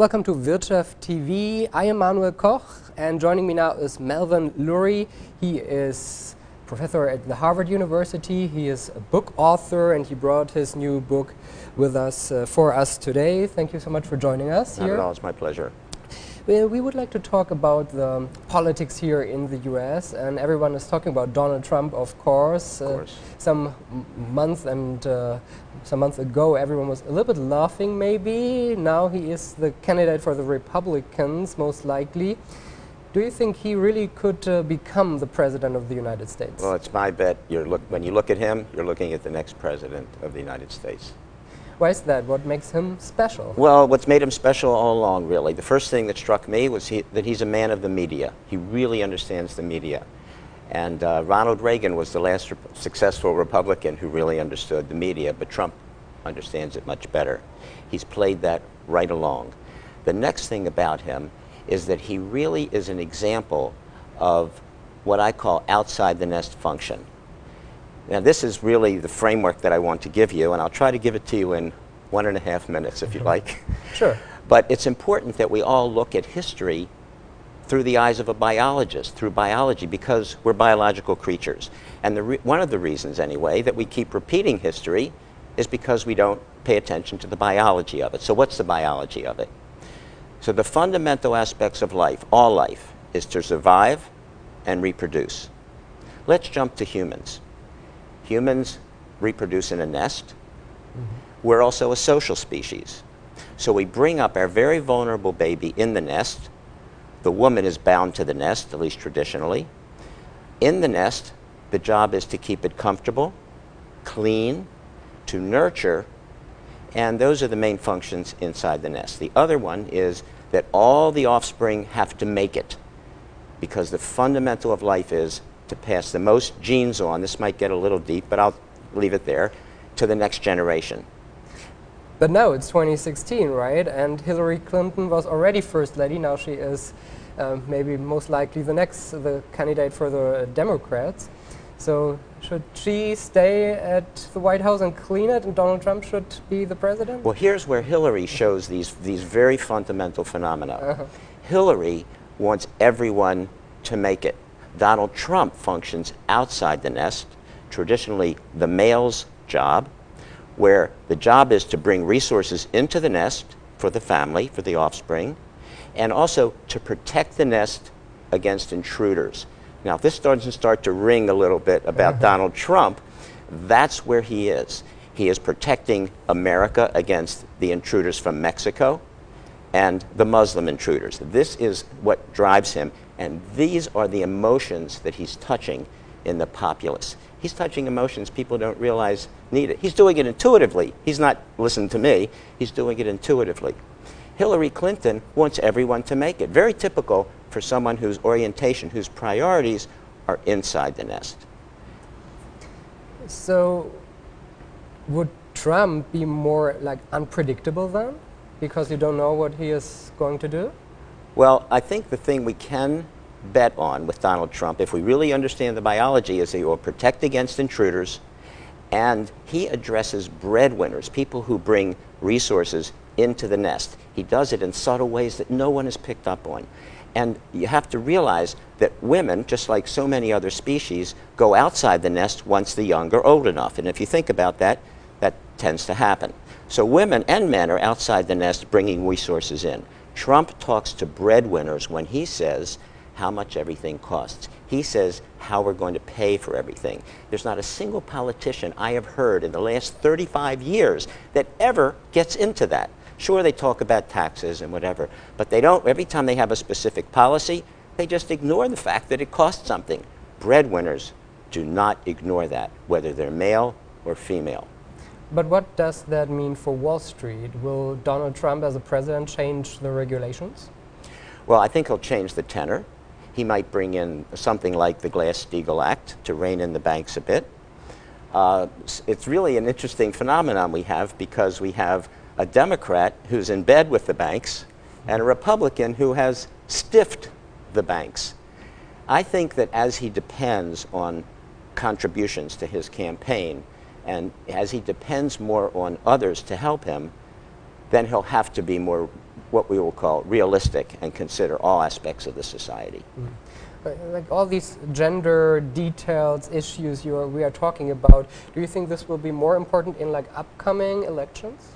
Welcome to Wirtschaft TV. I am Manuel Koch, and joining me now is Melvyn Lurie. He is professor at the Harvard University. He is a book author, and he brought his new book with us for us today. Thank you so much for joining us here. Not at all. It's my pleasure. We would like to talk about the politics here in the US, and everyone is talking about Donald Trump, of course. Some months ago, everyone was a little bit laughing, maybe. Now he is the candidate for the Republicans, most likely. Do you think he really could become the president of the United States? Well, it's my bet. When you look at him, you're looking at the next president of the United States. Why is that? What makes him special? Well, what's made him special all along, really, the first thing that struck me was that he's a man of the media. He really understands the media. And Ronald Reagan was the last successful Republican who really understood the media, but Trump understands it much better. He's played that right along. The next thing about him is that he really is an example of what I call outside the nest function. Now, this is really the framework that I want to give you, and I'll try to give it to you in 1.5 minutes, if you like. Sure. But it's important that we all look at history through the eyes of a biologist, through biology, because we're biological creatures. And one of the reasons, anyway, that we keep repeating history is because we don't pay attention to the biology of it. So what's the biology of it? So the fundamental aspects of life, all life, is to survive and reproduce. Let's jump to humans. Humans reproduce in a nest. We're also a social species. So we bring up our very vulnerable baby in the nest. The woman is bound to the nest, at least traditionally. In the nest, the job is to keep it comfortable, clean, to nurture, and those are the main functions inside the nest. The other one is that all the offspring have to make it, because the fundamental of life is to pass the most genes on, this might get a little deep, but I'll leave it there, to the next generation. But now it's 2016, right? And Hillary Clinton was already First Lady. Now she is maybe most likely the candidate for the Democrats. So should she stay at the White House and clean it, and Donald Trump should be the president? Well, here's where Hillary shows these very fundamental phenomena. Hillary wants everyone to make it. Donald Trump functions outside the nest, traditionally the male's job, where the job is to bring resources into the nest for the family, for the offspring, and also to protect the nest against intruders. Now, if this doesn't start to ring a little bit about Donald Trump, that's where he is. He is protecting America against the intruders from Mexico and the Muslim intruders. This is what drives him, and these are the emotions that he's touching in the populace. He's touching emotions people don't realize need it. He's doing it intuitively. He's not listening to me. He's doing it intuitively. Hillary Clinton wants everyone to make it. Very typical for someone whose orientation, whose priorities are inside the nest. So would Trump be more like unpredictable then? Because you don't know what he is going to do? Well, I think the thing we can bet on with Donald Trump, if we really understand the biology, is that he will protect against intruders, and he addresses breadwinners, people who bring resources into the nest. He does it in subtle ways that no one has picked up on. And you have to realize that women, just like so many other species, go outside the nest once the young are old enough. And if you think about that, that tends to happen. So women and men are outside the nest bringing resources in. Trump talks to breadwinners when he says how much everything costs. He says how we're going to pay for everything. There's not a single politician I have heard in the last 35 years that ever gets into that. Sure, they talk about taxes and whatever, but they don't, every time they have a specific policy, they just ignore the fact that it costs something. Breadwinners do not ignore that, whether they're male or female. But what does that mean for Wall Street? Will Donald Trump as a president change the regulations? Well, I think he'll change the tenor. He might bring in something like the Glass-Steagall Act to rein in the banks a bit. It's really an interesting phenomenon we have, because we have a Democrat who's in bed with the banks and a Republican who has stiffed the banks. I think that as he depends on contributions to his campaign, and as he depends more on others to help him, then he'll have to be more what we will call realistic and consider all aspects of the society. Like all these gender details, issues we are talking about, do you think this will be more important in like upcoming elections?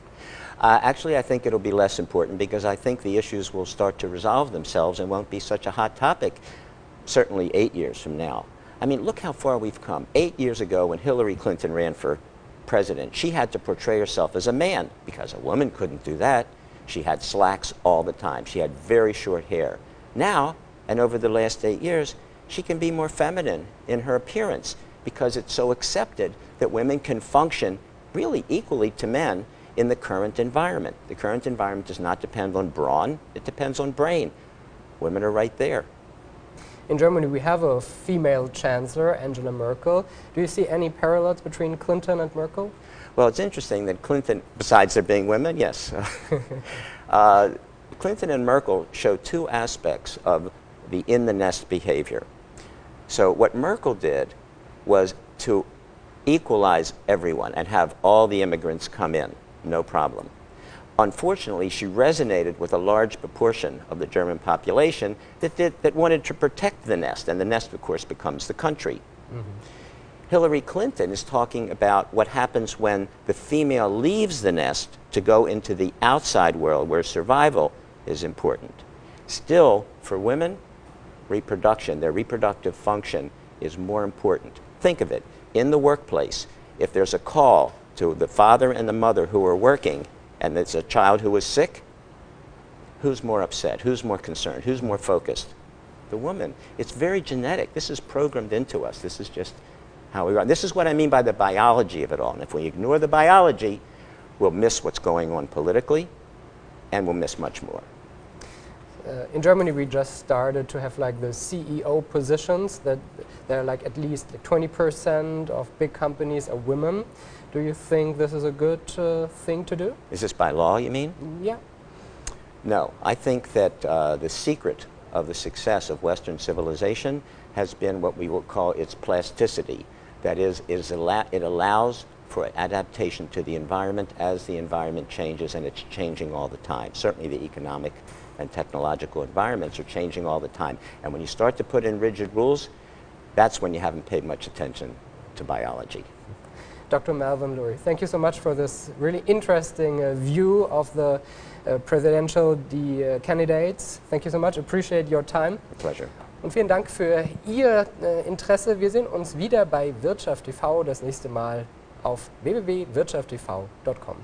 Actually, I think it'll be less important because I think the issues will start to resolve themselves and won't be such a hot topic, certainly 8 years from now. I mean, look how far we've come. 8 years ago when Hillary Clinton ran for president, she had to portray herself as a man because a woman couldn't do that. She had slacks all the time. She had very short hair. Now, and over the last 8 years, she can be more feminine in her appearance because it's so accepted that women can function really equally to men in the current environment. The current environment does not depend on brawn, it depends on brain. Women are right there. In Germany, we have a female chancellor, Angela Merkel. Do you see any parallels between Clinton and Merkel? Well, it's interesting that Clinton, besides there being women, yes. Clinton and Merkel show two aspects of the in-the-nest behavior. So what Merkel did was to equalize everyone and have all the immigrants come in, no problem. Unfortunately, she resonated with a large proportion of the German population that wanted to protect the nest, and the nest, of course, becomes the country. Hillary Clinton is talking about what happens when the female leaves the nest to go into the outside world where survival is important. Still, for women, reproduction, their reproductive function is more important. Think of it, in the workplace, if there's a call to the father and the mother who are working and it's a child who is sick, who's more upset? Who's more concerned? Who's more focused? The woman. It's very genetic. This is programmed into us. This is just how we are. This is what I mean by the biology of it all. And if we ignore the biology, we'll miss what's going on politically, and we'll miss much more. In Germany, we just started to have like the CEO positions that there are like at least like 20% of big companies are women. Do you think this is a good thing to do? Is this by law, you mean? Yeah. No. I think that the secret of the success of Western civilization has been what we will call its plasticity. That is, it allows for adaptation to the environment as the environment changes, and it's changing all the time. Certainly the economic and technological environments are changing all the time. And when you start to put in rigid rules, that's when you haven't paid much attention to biology. Dr. Melvyn Lurie, thank you so much for this really interesting view of the presidential candidates. Thank you so much. Appreciate your time. A pleasure. Und vielen Dank für Ihr Interesse. Wir sehen uns wieder bei Wirtschaft TV das nächste Mal auf www.wirtschafttv.com.